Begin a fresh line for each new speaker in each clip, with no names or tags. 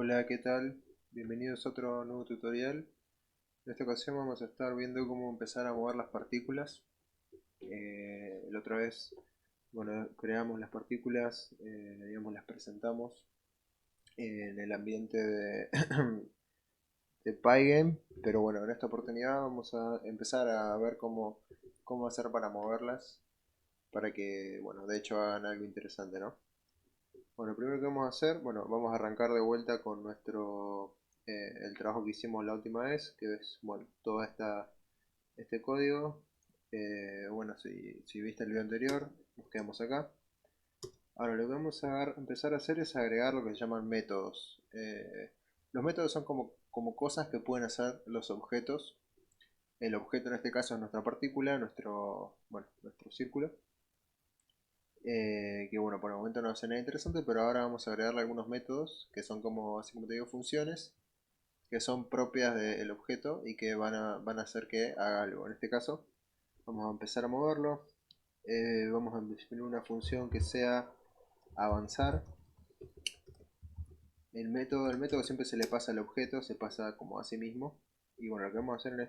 Hola, ¿qué tal? Bienvenidos a otro nuevo tutorial. En esta ocasión vamos a estar viendo cómo empezar a mover las partículas. La otra vez, bueno, creamos las partículas, digamos, las presentamos en el ambiente de, de Pygame, pero bueno, en esta oportunidad vamos a empezar a ver cómo hacer para moverlas, para que, bueno, de hecho hagan algo interesante, ¿no? Bueno, lo primero que vamos a hacer, bueno, vamos a arrancar de vuelta con el trabajo que hicimos la última vez, que es, bueno, este código. Bueno, si viste el video anterior, nos quedamos acá. Ahora lo que vamos a empezar a hacer es agregar lo que se llaman métodos. Los métodos son como cosas que pueden hacer los objetos. El objeto en este caso es nuestra partícula, nuestro círculo. Que bueno, por el momento no hace nada interesante, pero ahora vamos a agregarle algunos métodos que son como, así como te digo, funciones que son propias del objeto y que van a hacer que haga algo. En este caso, vamos a empezar a moverlo. Vamos a definir una función que sea avanzar. El método siempre se le pasa al objeto, se pasa como a sí mismo. Y bueno, lo que vamos a hacer en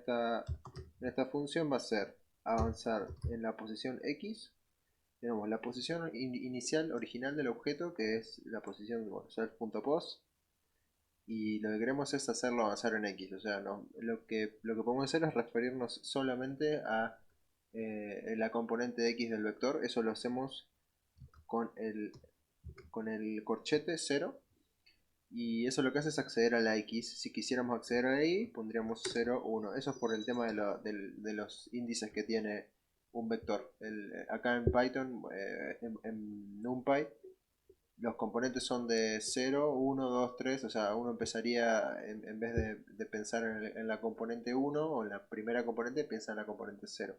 esta función va a ser avanzar en la posición X. Tenemos la posición inicial original del objeto, que es la posición, bueno, self.pos, y lo que queremos es hacerlo avanzar en X. O sea, lo que podemos hacer es referirnos solamente a la componente X del vector. Eso lo hacemos con con el corchete 0. Y eso lo que hace es acceder a la X. Si quisiéramos acceder a la Y, pondríamos 0, 1. Eso es por el tema de los índices que tiene un vector. Acá en Python, en NumPy, los componentes son de 0, 1, 2, 3. O sea, uno empezaría, en vez de pensar en la componente 1 o en la primera componente, piensa en la componente 0.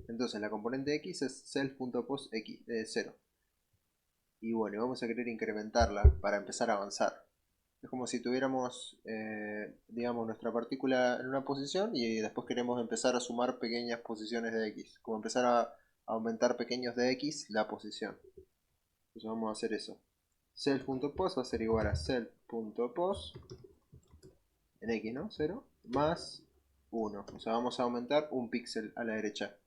Entonces la componente X es self.pos 0. Y bueno, vamos a querer incrementarla para empezar a avanzar. Es como si tuviéramos, digamos, nuestra partícula en una posición y después queremos empezar a sumar pequeñas posiciones de X. Como empezar a aumentar pequeños de X la posición. Entonces vamos a hacer eso. Self.pos va a ser igual a self.pos en X, ¿no? 0 más 1. O sea, vamos a aumentar un píxel a la derecha.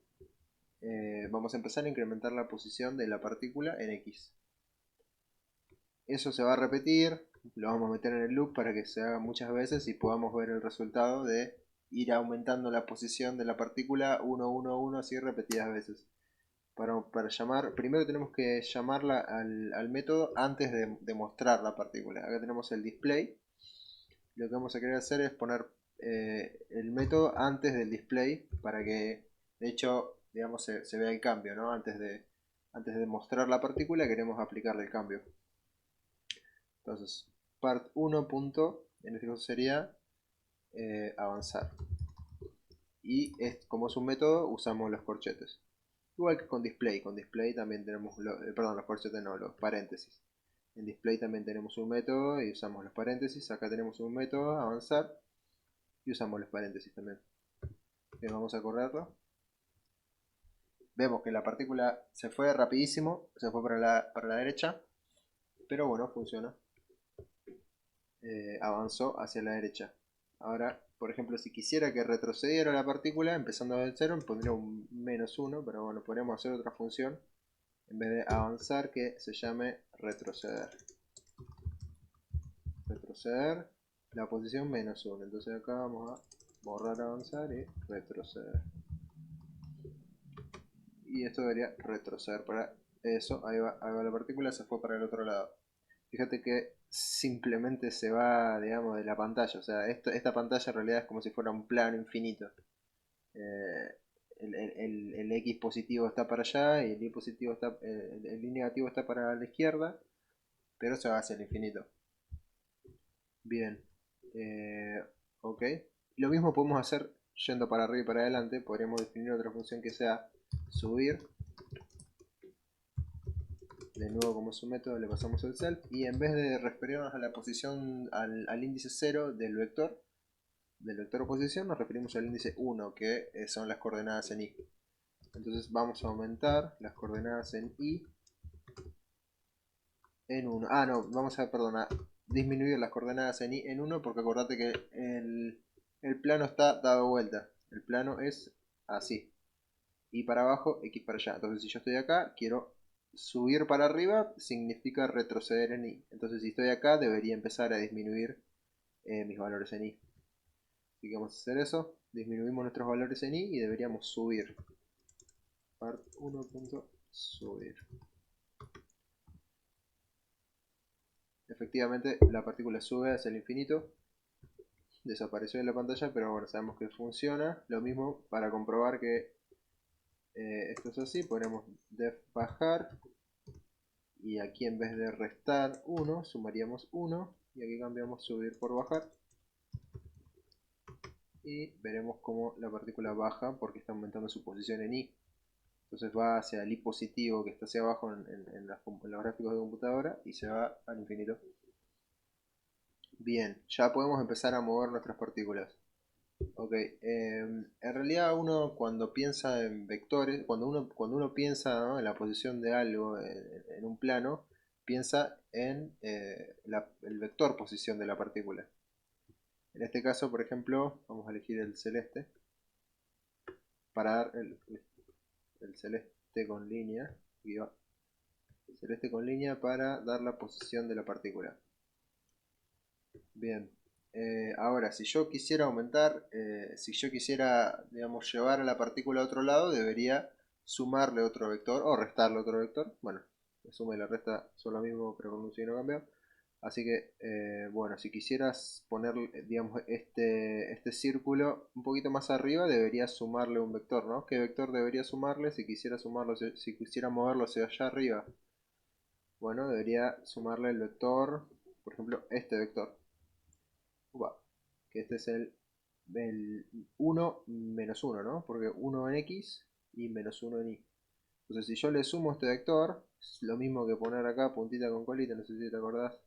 Vamos a empezar a incrementar la posición de la partícula en X. Eso se va a repetir, lo vamos a meter en el loop para que se haga muchas veces y podamos ver el resultado de ir aumentando la posición de la partícula 1, 1, 1, así repetidas veces. Para llamar, primero tenemos que llamarla al método antes de mostrar la partícula. Acá tenemos el display. Lo que vamos a querer hacer es poner el método antes del display para que, de hecho, digamos, se vea el cambio, ¿no? Antes de mostrar la partícula queremos aplicarle el cambio. Entonces, part1 punto, en este caso sería avanzar. Y como es un método, usamos los corchetes. Igual que con display también tenemos, perdón, los corchetes no, los paréntesis. En display también tenemos un método y usamos los paréntesis. Acá tenemos un método, avanzar, y usamos los paréntesis también. Bien, vamos a correrlo. Vemos que la partícula se fue rapidísimo, se fue para la derecha, pero bueno, funciona. Avanzó hacia la derecha. Ahora, por ejemplo, si quisiera que retrocediera la partícula, empezando del 0, pondría un -1, pero bueno, podríamos hacer otra función en vez de avanzar que se llame retroceder. Retroceder la posición -1. Entonces acá vamos a borrar avanzar y retroceder. Y esto debería retroceder para eso. Ahí va la partícula, se fue para el otro lado. Fíjate que simplemente se va, digamos, de la pantalla. O sea, esta pantalla en realidad es como si fuera un plano infinito. Eh, el X positivo está para allá y el Y positivo está, el Y negativo está para la izquierda, pero se va hacia el infinito. Bien. Ok. Lo mismo podemos hacer yendo para arriba y para adelante. Podríamos definir otra función que sea subir. De nuevo, como es un método, le pasamos el self y en vez de referirnos a la posición, al índice 0 del vector oposición, nos referimos al índice 1, que son las coordenadas en y. Entonces vamos a aumentar las coordenadas en y en 1. Ah, no, disminuir las coordenadas en y en 1, porque acordate que el plano está dado vuelta. El plano es así. Y para abajo, X para allá. Entonces si yo estoy acá, quiero subir para arriba, significa retroceder en y. Entonces si estoy acá, debería empezar a disminuir mis valores en y. Así que vamos a hacer eso. Disminuimos nuestros valores en y deberíamos subir. Part1.subir. Efectivamente, la partícula sube hacia el infinito. Desapareció de la pantalla, pero bueno, sabemos que funciona. Lo mismo para comprobar que esto es así, ponemos def bajar. Y aquí en vez de restar 1, sumaríamos 1. Y aquí cambiamos subir por bajar. Y veremos cómo la partícula baja porque está aumentando su posición en y. Entonces va hacia el y positivo que está hacia abajo en los gráficos de computadora y se va al infinito. Bien, ya podemos empezar a mover nuestras partículas. Ok, en realidad uno cuando piensa en vectores, cuando uno piensa, ¿no?, en la posición de algo en un plano, piensa en el vector posición de la partícula. En este caso, por ejemplo, vamos a elegir el celeste para dar el celeste con línea. Aquí va. Celeste con línea para dar la posición de la partícula. Bien, ahora si yo quisiera aumentar, si yo quisiera, digamos, llevar a la partícula a otro lado, debería sumarle otro vector o restarle otro vector. Bueno, la suma y la resta son lo mismo, pero con un signo cambiado. Así que, bueno, si quisieras poner, digamos, este círculo un poquito más arriba, deberías sumarle un vector, ¿no? ¿Qué vector debería sumarle si quisiera sumarlo, si quisiera moverlo hacia allá arriba? Bueno, debería sumarle el vector, por ejemplo, este vector. Que este es el 1 menos 1, ¿no? Porque 1 en X y menos 1 en Y. Entonces si yo le sumo este vector, es lo mismo que poner acá puntita con colita, no sé si te acordás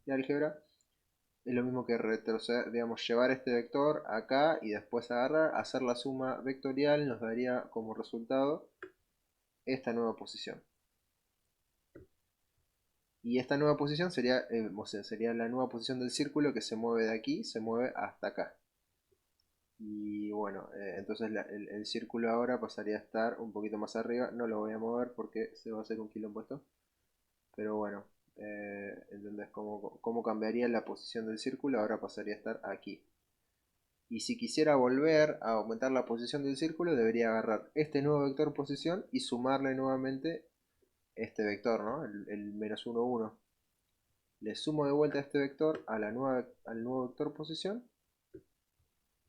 de álgebra. Es lo mismo que retroceder, digamos, llevar este vector acá y después agarrar, hacer la suma vectorial, nos daría como resultado esta nueva posición. Y esta nueva posición sería, o sea, sería la nueva posición del círculo que se mueve de aquí, se mueve hasta acá. Y bueno, entonces el círculo ahora pasaría a estar un poquito más arriba. No lo voy a mover porque se va a hacer un quilombo esto. Pero bueno, ¿entendés cómo cambiaría la posición del círculo? Ahora pasaría a estar aquí. Y si quisiera volver a aumentar la posición del círculo, debería agarrar este nuevo vector posición y sumarle nuevamente este vector, ¿no? El menos 1, 1. Le sumo de vuelta este vector a al nuevo vector posición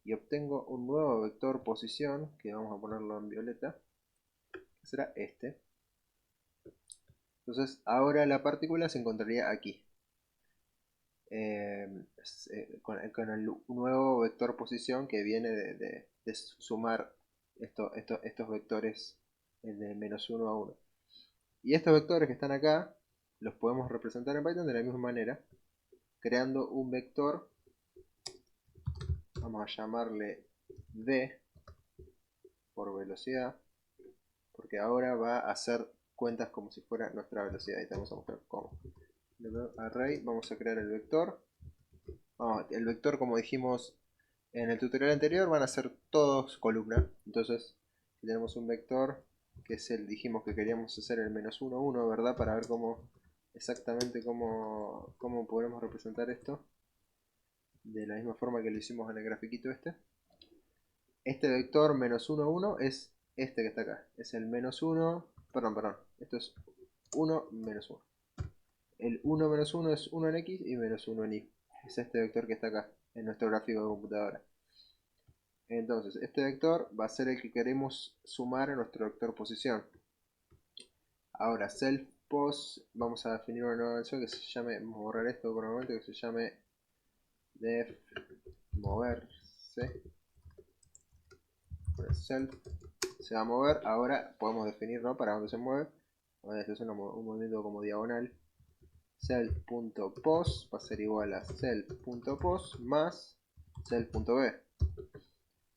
y obtengo un nuevo vector posición, que vamos a ponerlo en violeta, que será este. Entonces ahora la partícula se encontraría aquí, con el nuevo vector posición que viene de sumar estos vectores de menos 1 a 1. Y estos vectores que están acá los podemos representar en Python de la misma manera, creando un vector, vamos a llamarle v por velocidad, porque ahora va a hacer cuentas como si fuera nuestra velocidad. Y te vamos a mostrar cómo. Array, vamos a crear el vector. El vector, como dijimos en el tutorial anterior, van a ser todos columna. Entonces, si tenemos un vector que es dijimos que queríamos hacer el menos 1, 1, ¿verdad? Para ver exactamente cómo podemos representar esto. De la misma forma que lo hicimos en el grafiquito este. Este vector menos 1, 1 es este que está acá. Es el menos 1, perdón. Esto es 1 menos 1. El 1 menos 1 es 1 en X y menos 1 en Y. Es este vector que está acá, en nuestro gráfico de computadora. Entonces, este vector va a ser el que queremos sumar a nuestro vector posición. Ahora, self-pos, vamos a definir una nueva versión que se llame, vamos a borrar esto por un momento, que se llame def moverse. Self se va a mover. Ahora podemos definir, ¿no?, para dónde se mueve. Esto es un movimiento como diagonal. Self.pos va a ser igual a self.pos más self.b.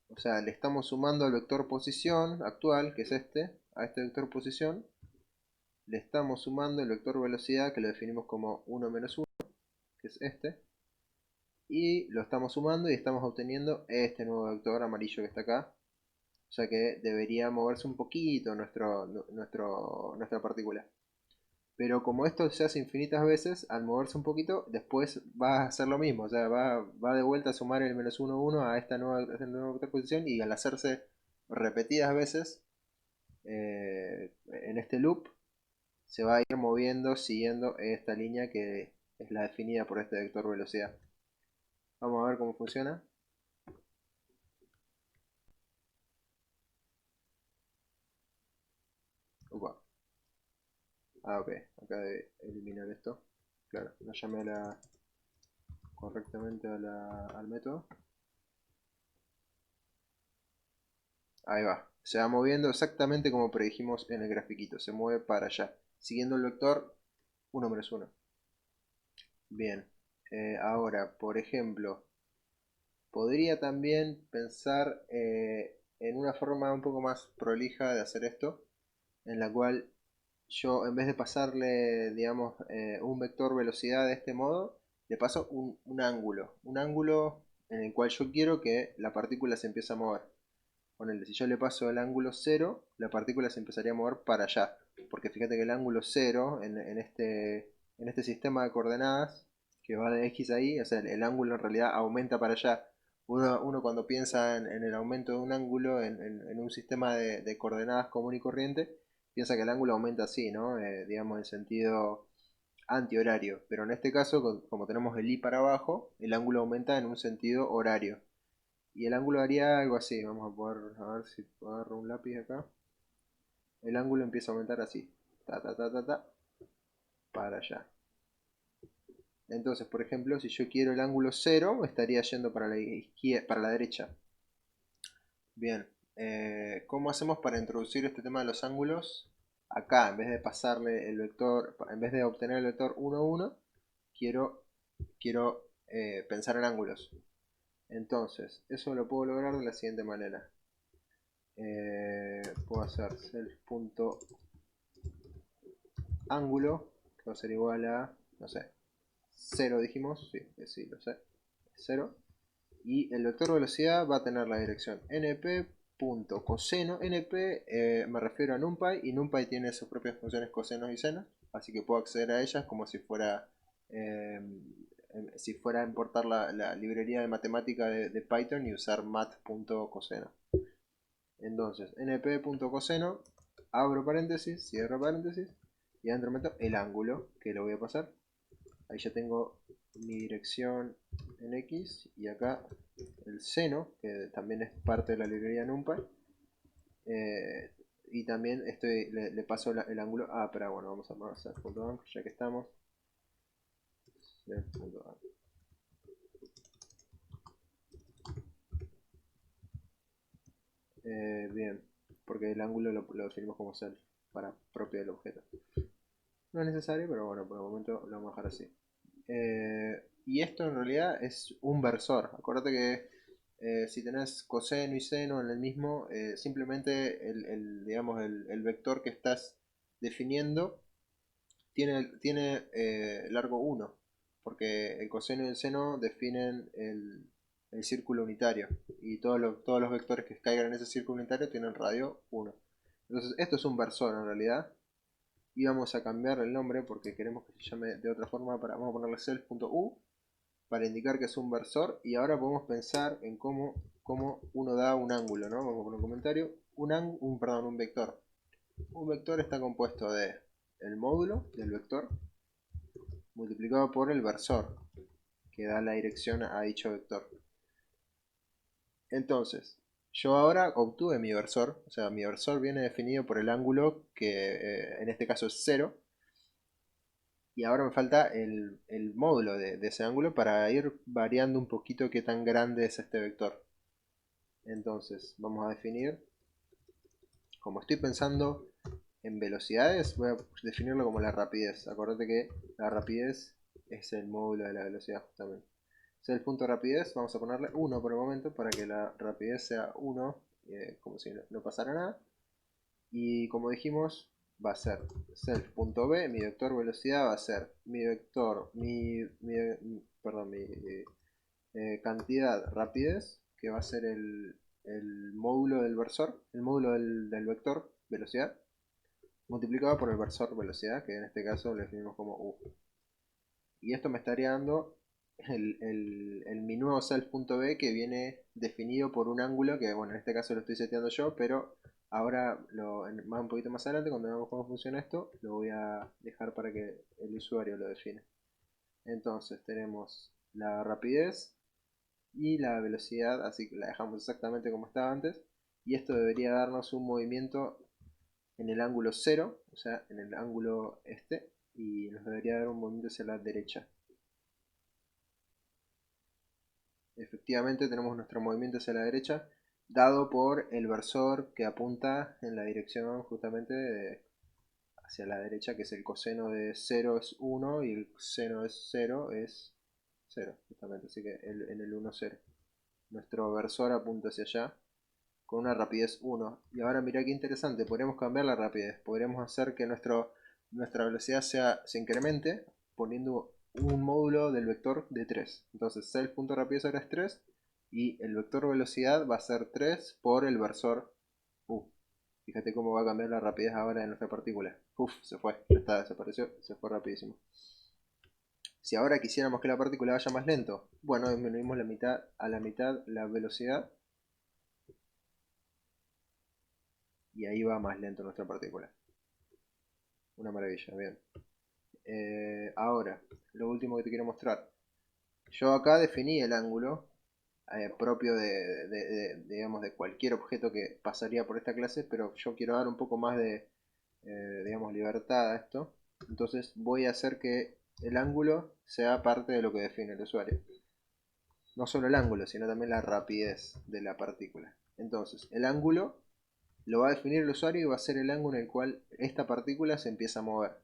O sea, le estamos sumando al vector posición actual, que es este, a este vector posición. Le estamos sumando el vector velocidad, que lo definimos como 1 menos 1, que es este, y lo estamos sumando y estamos obteniendo este nuevo vector amarillo que está acá. O sea que debería moverse un poquito nuestra partícula. Pero como esto se hace infinitas veces, al moverse un poquito, después va a hacer lo mismo. O sea, va de vuelta a sumar el menos 1, 1 a esta nueva vector posición, y al hacerse repetidas veces en este loop, se va a ir moviendo siguiendo esta línea que es la definida por este vector velocidad. Vamos a ver cómo funciona. Upa. Ah, ok. Acá de eliminar esto. Claro, no llamé correctamente al método. Ahí va. Se va moviendo exactamente como predijimos en el grafiquito. Se mueve para allá, siguiendo el vector 1 menos 1. Bien. Ahora, por ejemplo, podría también pensar en una forma un poco más prolija de hacer esto, en la cual yo, en vez de pasarle, digamos, un vector velocidad de este modo, le paso un ángulo en el cual yo quiero que la partícula se empiece a mover. Ponele, si yo le paso el ángulo 0, la partícula se empezaría a mover para allá. Porque fíjate que el ángulo 0 en este sistema de coordenadas que va de X ahí, o sea, el ángulo en realidad aumenta para allá. Uno cuando piensa en el aumento de un ángulo en un sistema de coordenadas común y corriente, piensa que el ángulo aumenta así, ¿no? Digamos en sentido antihorario. Pero en este caso, como tenemos el I para abajo, el ángulo aumenta en un sentido horario. Y el ángulo haría algo así. Vamos a ver si puedo agarrar un lápiz acá. El ángulo empieza a aumentar así. Ta, ta, ta, ta, ta. Para allá. Entonces, por ejemplo, si yo quiero el ángulo 0, estaría yendo para la izquierda, para la derecha. Bien. ¿Cómo hacemos para introducir este tema de los ángulos? Acá, en vez de pasarle el vector, en vez de obtener el vector 1, 1, quiero pensar en ángulos. Entonces, eso lo puedo lograr de la siguiente manera. Puedo hacer self.ángulo, que va a ser igual a, no sé, 0 dijimos, sí, lo sé, 0. Y el vector velocidad va a tener la dirección np.coseno. np me refiero a numpy, y numpy tiene sus propias funciones cosenos y senos, así que puedo acceder a ellas como si fuera a importar la librería de matemática de Python y usar mat.coseno. Entonces, np.coseno, abro paréntesis, cierro paréntesis, y adentro meto el ángulo que lo voy a pasar. Ahí ya tengo mi dirección en X, y acá el seno, que también es parte de la librería NumPy. Y también le paso el ángulo. Ah, pero bueno, vamos a poner self.angle ya que estamos. Self.angle. Bien, porque el ángulo lo definimos como self, para propio del objeto. No es necesario, pero bueno, por el momento lo vamos a dejar así. Y esto en realidad es un versor. Acuérdate que si tenés coseno y seno en el mismo, simplemente digamos, el vector que estás definiendo tiene largo 1, porque el coseno y el seno definen el círculo unitario, y todos los vectores que caigan en ese círculo unitario tienen radio 1. Entonces esto es un versor en realidad, y vamos a cambiar el nombre porque queremos que se llame de otra forma. Vamos a ponerle self.u para indicar que es un versor, y ahora podemos pensar en cómo uno da un ángulo, ¿no? Vamos a poner un comentario. Un vector. Un vector está compuesto de el módulo del vector multiplicado por el versor, que da la dirección a dicho vector. Entonces, yo ahora obtuve mi versor, o sea, mi versor viene definido por el ángulo que en este caso es 0, y ahora me falta el módulo de ese ángulo para ir variando un poquito qué tan grande es este vector. Entonces, vamos a definir, como estoy pensando en velocidades, voy a definirlo como la rapidez. Acordate que la rapidez es el módulo de la velocidad justamente. El punto rapidez, vamos a ponerle 1 por el momento para que la rapidez sea 1, como si no pasara nada. Y como dijimos, va a ser self.b, mi vector velocidad va a ser mi vector, perdón, mi cantidad rapidez, que va a ser el módulo del versor, el módulo del vector velocidad, multiplicado por el versor velocidad, que en este caso lo definimos como u. Y esto me estaría dando mi nuevo self.b, que viene definido por un ángulo que, bueno, en este caso lo estoy seteando yo, pero ahora, un poquito más adelante, cuando veamos cómo funciona esto, lo voy a dejar para que el usuario lo define. Entonces tenemos la rapidez y la velocidad, así que la dejamos exactamente como estaba antes. Y esto debería darnos un movimiento en el ángulo 0, o sea, en el ángulo este, y nos debería dar un movimiento hacia la derecha. Efectivamente tenemos nuestro movimiento hacia la derecha, dado por el versor que apunta en la dirección justamente hacia la derecha, que es el coseno de 0 es 1 y el seno de 0 es 0, justamente, así que en el 1, 0. Nuestro versor apunta hacia allá con una rapidez 1. Y ahora mira qué interesante, podríamos cambiar la rapidez, podríamos hacer que nuestra velocidad se incremente poniendo un módulo del vector de 3. Entonces self.rapidez ahora es 3 y el vector velocidad va a ser 3 por el versor u. Fíjate cómo va a cambiar la rapidez ahora de nuestra partícula. Uf, se fue, ya está, desapareció, se fue rapidísimo. Si ahora quisiéramos que la partícula vaya más lento, bueno, disminuimos a la mitad la velocidad y ahí va más lento nuestra partícula. Una maravilla, bien. Ahora, lo último que te quiero mostrar. Yo acá definí el ángulo propio digamos, de cualquier objeto que pasaría por esta clase, pero yo quiero dar un poco más de, digamos, libertad a esto. Entonces voy a hacer que el ángulo sea parte de lo que define el usuario. No solo el ángulo, sino también la rapidez de la partícula. Entonces, el ángulo lo va a definir el usuario y va a ser el ángulo en el cual esta partícula se empieza a mover.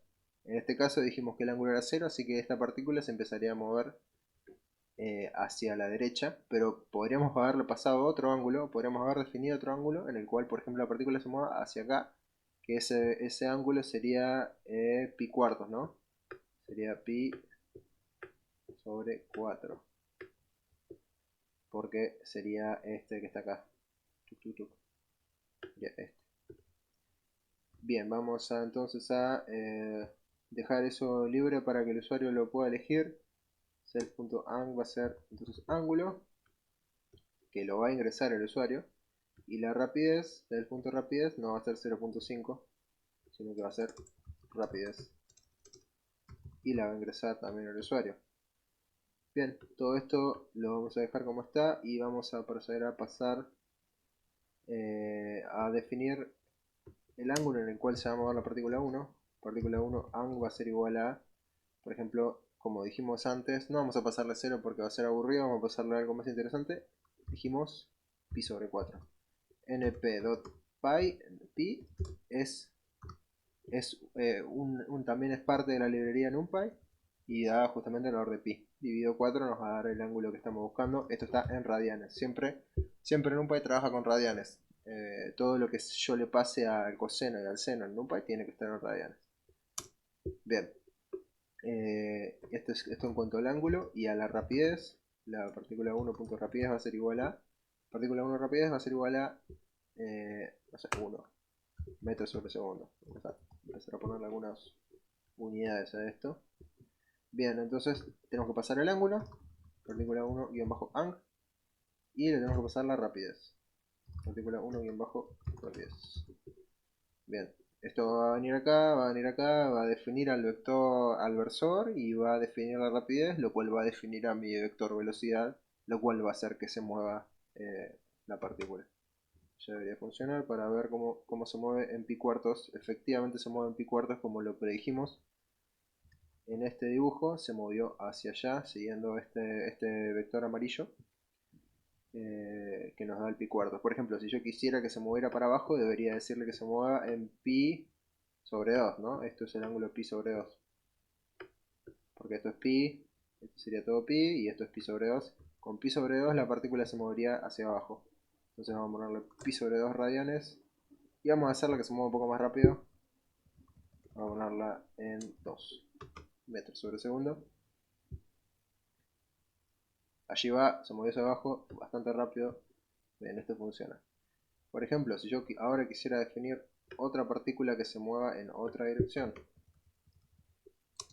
En este caso dijimos que el ángulo era 0, así que esta partícula se empezaría a mover hacia la derecha, pero podríamos haberle pasado otro ángulo, podríamos haber definido otro ángulo en el cual, por ejemplo, la partícula se mueva hacia acá, que ese ángulo sería pi cuartos, ¿no? Sería pi sobre 4, porque sería este que está acá. Sería este. Bien, vamos a entonces a dejar eso libre para que el usuario lo pueda elegir. Self.ang va a ser entonces ángulo, que lo va a ingresar el usuario. Y la rapidez, self.rapidez, no va a ser 0.5, sino que va a ser rapidez. Y la va a ingresar también el usuario. Bien, todo esto lo vamos a dejar como está y vamos a proceder a pasar a definir el ángulo en el cual se va a mover la partícula 1. Partícula 1, ang va a ser igual a, por ejemplo, como dijimos antes, no vamos a pasarle 0 porque va a ser aburrido, vamos a pasarle algo más interesante. Dijimos pi sobre 4. np.pi pi también es parte de la librería NumPy y da justamente el valor de pi. Dividido 4 nos va a dar el ángulo que estamos buscando. Esto está en radianes. Siempre NumPy trabaja con radianes. Todo lo que yo le pase al coseno y al seno en NumPy tiene que estar en radianes. Bien. Esto en cuanto al ángulo y a la rapidez. La partícula 1.rapidez va a ser igual a. Partícula 1 rapidez va a ser igual a. No sé, 1 metros sobre segundo. Vamos a empezar a ponerle algunas unidades a esto. Bien, entonces tenemos que pasar el ángulo. Partícula 1-ang. Y le tenemos que pasar la rapidez. Partícula 1-rapidez. Bien. Esto va a venir acá, va a venir acá, va a definir al vector, al versor y va a definir la rapidez, lo cual va a definir a mi vector velocidad, lo cual va a hacer que se mueva la partícula. Ya debería funcionar para ver cómo se mueve en pi cuartos. Efectivamente se mueve en pi cuartos como lo predijimos. En este dibujo se movió hacia allá siguiendo este vector amarillo. Que nos da el pi cuartos. Por ejemplo, si yo quisiera que se moviera para abajo, debería decirle que se mueva en pi sobre 2, ¿no? Esto es el ángulo pi sobre 2. Porque esto es pi, esto sería todo pi, y esto es pi sobre 2. Con pi sobre 2 la partícula se movería hacia abajo. Entonces vamos a ponerle pi sobre 2 radianes. Y vamos a hacerlo que se mueva un poco más rápido. Vamos a ponerla en 2 metros sobre segundo. Allí va, se movió hacia abajo bastante rápido. Bien, esto funciona. Por ejemplo, si yo ahora quisiera definir otra partícula que se mueva en otra dirección,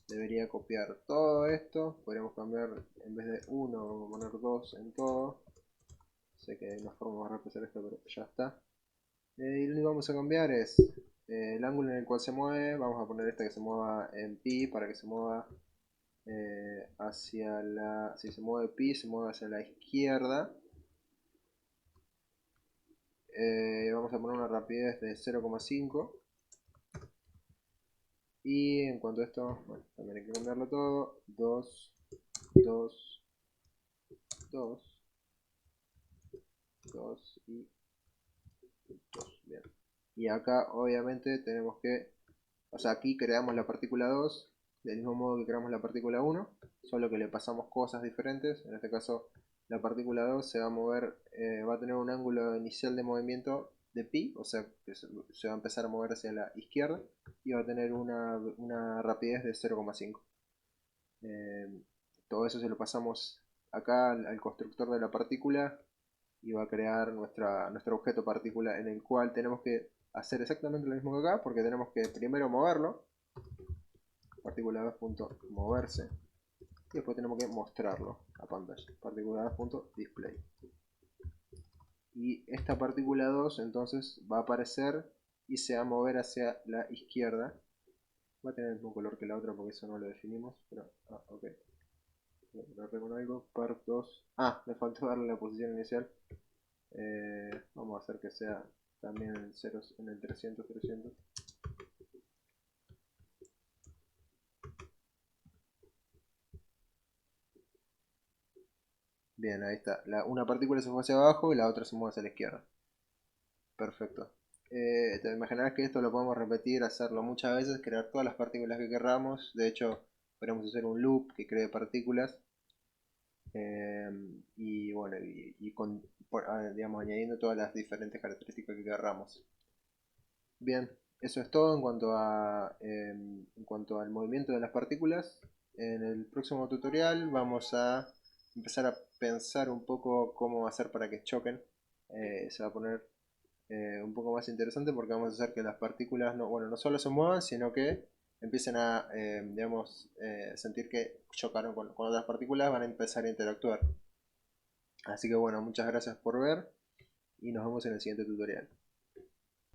debería copiar todo esto. Podríamos cambiar, en vez de 1, vamos a poner 2 en todo. Sé que hay una forma más rápida de hacer esto, pero ya está. Y lo único que vamos a cambiar es el ángulo en el cual se mueve. Vamos a poner esta que se mueva en pi para que se mueva hacia la... Si se mueve pi, se mueve hacia la izquierda. Vamos a poner una rapidez de 0,5. Y en cuanto a esto, bueno, también hay que cambiarlo todo. 2, 2, 2, 2 y 2. Bien. Y acá obviamente tenemos que... O sea, aquí creamos la partícula 2 del mismo modo que creamos la partícula 1, solo que le pasamos cosas diferentes. En este caso, la partícula 2 se va a mover, va a tener un ángulo inicial de movimiento de pi, o sea, que se va a empezar a mover hacia la izquierda y va a tener una rapidez de 0,5. Eh, Todo eso se lo pasamos acá al constructor de la partícula y va a crear nuestro objeto partícula, en el cual tenemos que hacer exactamente lo mismo que acá, porque tenemos que primero moverlo, partícula 2.moverse, y después tenemos que mostrarlo a pantalla, partícula 2.display. Y esta partícula 2 entonces va a aparecer y se va a mover hacia la izquierda. Va a tener el mismo color que la otra porque eso no lo definimos, pero ok. Voy a ponerle con algo, part2. Me faltó darle la posición inicial. Vamos a hacer que sea también en, ceros, en el 300, 300. Bien, ahí está. Una partícula se fue hacia abajo y la otra se mueve hacia la izquierda. Perfecto. Te imaginarás que esto lo podemos repetir, hacerlo muchas veces, crear todas las partículas que querramos. De hecho, podemos hacer un loop que cree partículas. eh, y bueno, digamos, añadiendo todas las diferentes características que querramos. Bien, eso es todo en cuanto al movimiento de las partículas. En el próximo tutorial vamos a empezar a pensar un poco cómo hacer para que choquen. Se va a poner un poco más interesante porque vamos a hacer que las partículas no, bueno, no solo se muevan, sino que empiecen a, digamos, sentir que chocaron con otras partículas, van a empezar a interactuar. Así que bueno, muchas gracias por ver y nos vemos en el siguiente tutorial.